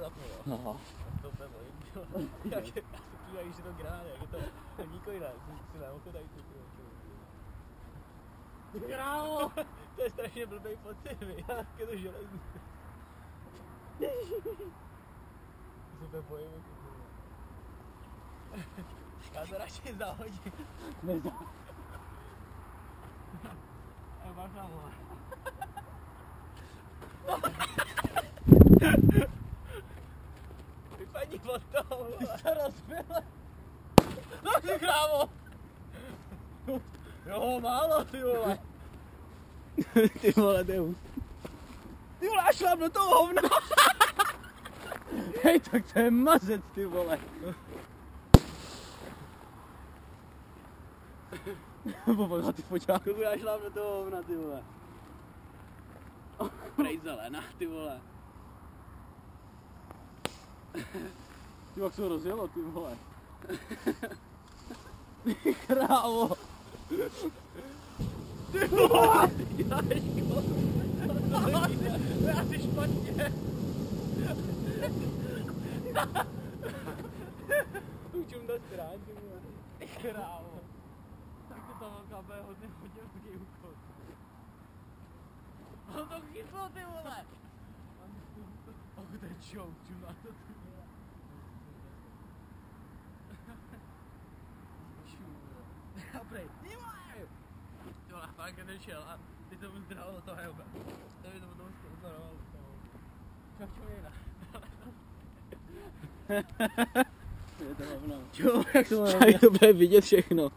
zapnu, jo. No. To úplně bojím, jo. Já se kývají, že to gráne, jak je to nikoli ne, si neochodají ty Krávo! To je strašně blbej pocit, jak je to železný. To se úplně bojím, jak já to radši zahodím. A máš na vole. Vypadni od toho, vole. Ty se rozbila. No ty krávo. Jo, málo, ty vole. Ty vole, to je hustý. Ty vole, až šláp do toho hovna. Hej, tak to je mazec, ty vole. Popadla ty počátku. Kuku, já šláp do toho hovna, ty vole. Prej zelena, ty vole. Ty jak se ho rozjelo, ty vole. Ty krávo. Ty vole, Jaško. Já si špatně. Učím do strán, ty vole. Ty krávo. Tak to tam velká bude hodně úkol. On to chytlo, ty vole. Och, ten čouču na to, ty vole. A prej, ty vole. Ty vole, fakt nešel a ty to mu zdrhalo do toho hejba. To by to potom zdarovalo do toho. Čau, jejda. Je to hovno. Čau, jak to má Tady to bude vidět všechno.